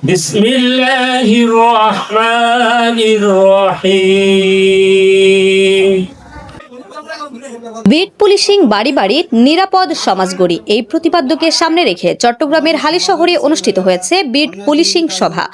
بسم الله الرحمن الرحيم bit policing বাড়ি বাড়ি নিরাপদ সমাজ গড়ি এই প্রতিপাদ্যকে সামনে রেখে চট্টগ্রামের হালিশহরে অনুষ্ঠিত হয়েছে বিট পুলিশিং সভা।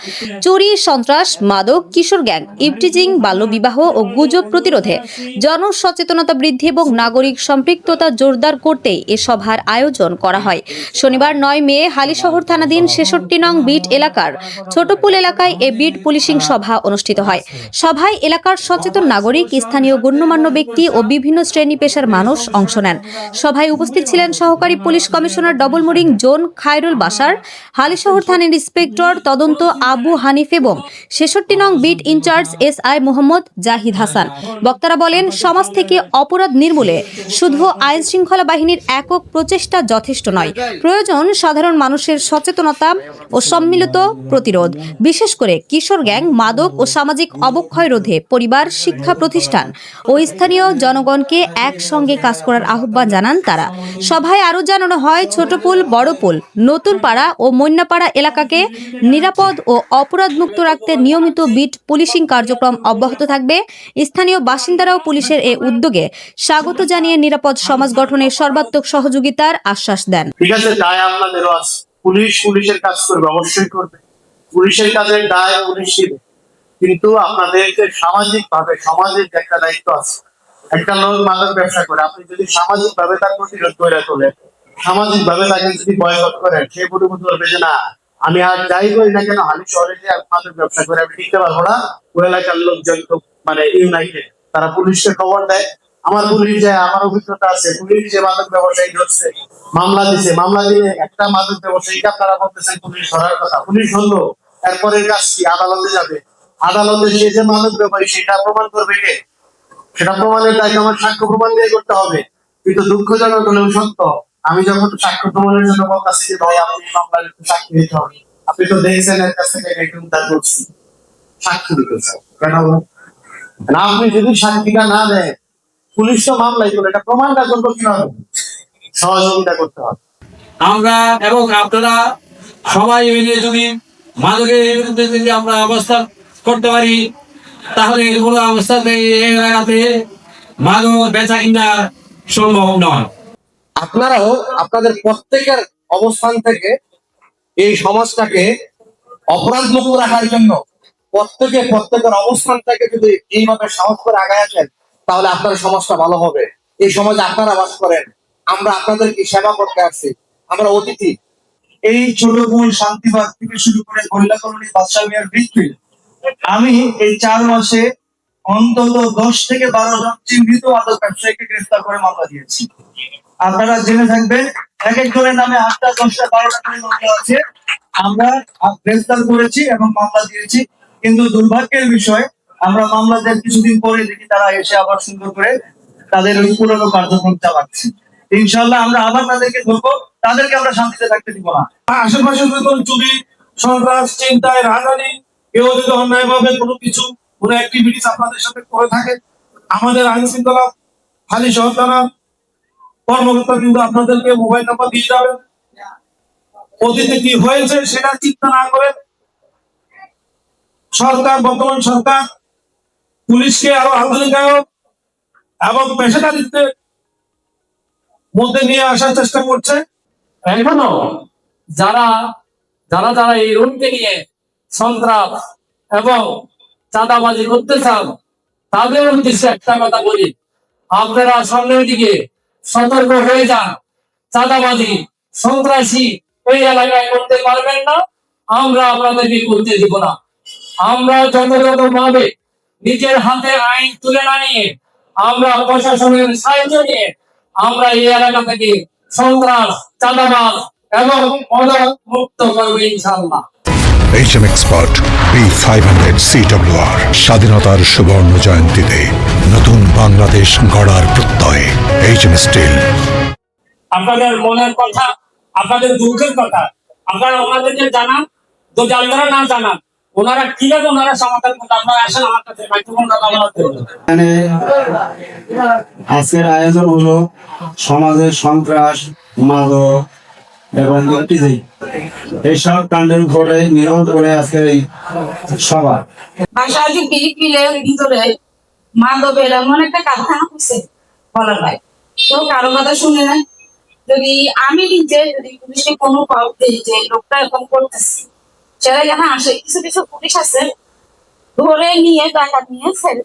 চুরি, সন্ত্রাস, মাদক, কিশোর গ্যাং, ইভটিজিং, বাল্যবিবাহ ও গুজব প্রতিরোধে জনসচেতনতা বৃদ্ধি এবং নাগরিক সম্পৃক্ততা জোরদার করতে এ সভার আয়োজন করা হয়। শনিবার 9 মে হালিশহর থানাধীন 66 নং বিট এলাকার ছোটপুল এলাকায় এ বিট পুলিশিং সভা অনুষ্ঠিত হয়। সভায় এলাকার সচেতন নাগরিক, স্থানীয় গণ্যমান্য ব্যক্তি ও বিভিন্ন শ্রেণী পেশার মানুষ অংশ নেন। সভায় উপস্থিত ছিলেন সহকারী police commissioner Double Mooring zone Khairul Bashar, Halishahar থানার ইন্সপেক্টর তদন্ত আবু হানিফ এবং 66 নং beat in charge SI Mohammad Zahid Hasan. বক্তারা বলেন, সমাজ থেকে অপরাধ নির্মূলে শুধু আইন শৃঙ্খলা বাহিনীর একক প্রচেষ্টা যথেষ্ট নয়, প্রয়োজন সাধারণ মানুষের সচেতনতা ও সম্মিলিত প্রতিরোধ। বিশেষ করে কিশোর গ্যাং, মাদক ও সামাজিক অবক্ষয় রোধে পরিবার, শিক্ষা প্রতিষ্ঠান ও স্থানীয় জনগণকে একসঙ্গে কাজ করার আহ্বান জানান তারা। সভায় আরও জানানো হয়, ছোটপুল, বড়পুল, নতুন পাড়া ও মন্যাপাড়া এলাকাকে নিরাপদ ও অপরাধমুক্ত রাখতে নিয়মিত বিট পুলিশিং কার্যক্রম অব্যাহত থাকবে। স্থানীয় বাসিন্দারাও পুলিশের এই উদ্যোগে স্বাগত জানিয়ে নিরাপদ সমাজ গঠনে সর্বাত্মক সহযোগিতার আশ্বাস দেন। ঠিক আছে, দায় আপনাদেরও আছে। পুলিশের কাজ করবে, অবশ্যই করবে। পুলিশের কাজের দায় পুলিশ দিবে, কিন্তু আপনাদেরকে সামাজিক ভাবে সমাজের একটা দায়িত্ব আছে। একটা লোক মাদক ব্যবসা করে, আপনি যদি সামাজিক ভাবে তার প্রতিরোধ করে তোলেন, সামাজিক ভাবে তাকে যদি বয়কট করেন, সে পরিবর্তন করবে যে না, আমি আর যাই করি না কেন, আমি শহরে যে মাদক ব্যবসা করে আমি টিকতে পারবো না। ওই এলাকার লোকজন তো ইউনাইটেড, তারা পুলিশকে খবর দেয়। আমার পুলিশ যায়, আমার অভিজ্ঞতা আছে, পুলিশ যে মাদক ব্যবসায়ী ধরছে, মামলা দিছে, মামলা দিয়ে একটা মাদক ব্যবসায়ীকে আপনারা বলতেছেন পুলিশ ধরার কথা, পুলিশ হলো, এরপরের কাজ কি? আদালতে যাবে। আদালতে সে যে মাদক ব্যবসায়ী সেটা প্রমাণ করবে কে? সেটা প্রমাণের দায়িত্ব আমার সাক্ষ্য প্রমাণ দিয়ে করতে হবে। কিন্তু দুঃখজনক হলেও সত্য, আমি যখন সাক্ষ্য প্রমাণের জন্য বলতেছি যে ভাই আপনি মামলার একটু সাক্ষী দিতে হবে, আপনি তো দেখছেন এর কাছ থেকে একটু উদ্ধার করছি, সাক্ষী দিতেছে কেন? না, আপনি যদি সাক্ষীটা না দেয়, পুলিশ তো মামলাই করবে, এটা প্রমাণটা করবো কিভাবে? সহযোগিতা করতে হবে। আমরা এবং আপনারা সবাই মিলে যদি মাদকের বিরুদ্ধে যদি আমরা অবস্থান করতে পারি, তাহলে কোনো অবস্থাতে এই এলাকাতে মাদক বেচা কিনা সম্ভব নয়। আপনারাও আপনাদের প্রত্যেকের অবস্থান থেকে এই সমাজটাকে অপরাধ মুক্ত রাখার জন্য প্রত্যেকের অবস্থান থেকে যদি এইভাবে সাহস করে আগায় আসেন, তাহলে আপনার সমাজটা ভালো হবে। এই সমাজে আপনারা বাস করেন, আমরা আপনাদেরকে সেবা করতে আসছি, আমরা অতিথি। এই ছোটপুল, শান্তিবাগ থেকে শুরু করে গোল্লা কলোনি, বাদশাহ মিয়ার বৃত্তি, আমি এই 4 মাসে অন্তত 10 থেকে 12 জন চিহ্নিত মাদক ব্যবসায়ীকে গ্রেফতার করে মামলা দিয়েছি। আপনারা জেনে থাকবেন, এক একজনের নামে 8টা, 10টা, 12টা করে মামলা আছে। আমরা গ্রেফতার করেছি এবং মামলা দিয়েছি, কিন্তু দুর্ভাগ্যের বিষয়, আমরা মামলা দেওয়ার কিছুদিন পরে দেখি তারা এসে আবার সুন্দর করে তাদের ওই পুরনো কার্যক্রম চালাচ্ছে। ইনশাল্লাহ আমরা আবার তাদেরকে ধরবো, তাদেরকে আমরা শান্তিতে থাকতে দিব না। আশেপাশে যখন চুরি, সন্ত্রাস, চিন্তায়, রাজধানী, কেউ যদি অন্যায় ভাবে কোনো অ্যাক্টিভিটিস আপনাদের সাথে করে থাকে, আমাদের আইন শৃঙ্খলা হালিশহর থানা কর্মকর্তা কিন্তু আপনাদেরকে মোবাইল নাম্বার দিয়ে যাবেন। অতীতে কি হয়েছে সেটা চিন্তা না করে বর্তমান সরকার পুলিশকে আরো আধুনিকায়ন এবং পেশাদারিত্বের মধ্যে নিয়ে আসার চেষ্টা করছে। এখনো যারা যারা যারা এই রুটকে নিয়ে সন্ত্রাস এবং চাঁদাবাজি করতে চান, তাদের উদ্দেশ্যে একটা কথা বলি, আপনারা সামনের দিকে সতর্ক হয়ে যান। চাঁদাবাজি, সন্ত্রাসী ওই এলাকায় করতে পারবেন না, আমরা আপনাদেরকে করতে দিব না। আমরা যথাযথ ভাবে নিজের হাতে আইন তুলে না নিয়ে, আমরা প্রশাসনের সাহায্য নিয়ে আমরা এই এলাকা থেকে সন্ত্রাস, চাঁদাবাজ এবং মাদক মুক্ত করবো ইনশাআল্লাহ। HM Expert B500 CWR স্বাধীনতার সুবর্ণ জয়ন্তীতে নতুন বাংলাদেশ গড়ার প্রত্যয় HM Steel। আপনাদের মনের কথা, আপনাদের দুঃখের কথা আপনারা ওনাদেরকে জানান, যদি আপনারা না জানান ওনারা কিভাবে ওনারা সমাধান করতে, আপনারা আসেন আমার কাছে মাইক্রোফোন কথা বলতে। এখানে আজকের আয়োজন হলো সমাজের সন্ত্রাস, মাদক এবং এইসব কাণ্ডের উপরে নির্ভর করে আজকে এই সভা। বাসায় বিলের ভিতরে মাদকের এমন একটা কারখানা হচ্ছে বলার ভাই, কেউ কারো কথা শুনে না। যদি আমি নিজে যদি পুলিশকে কোনো পাও দিই যে লোকটা এরকম করতেছে, সেটা যখন আসে কিছু কিছু পুলিশ আছে ধরে নিয়ে টাকা নিয়ে ছেড়ে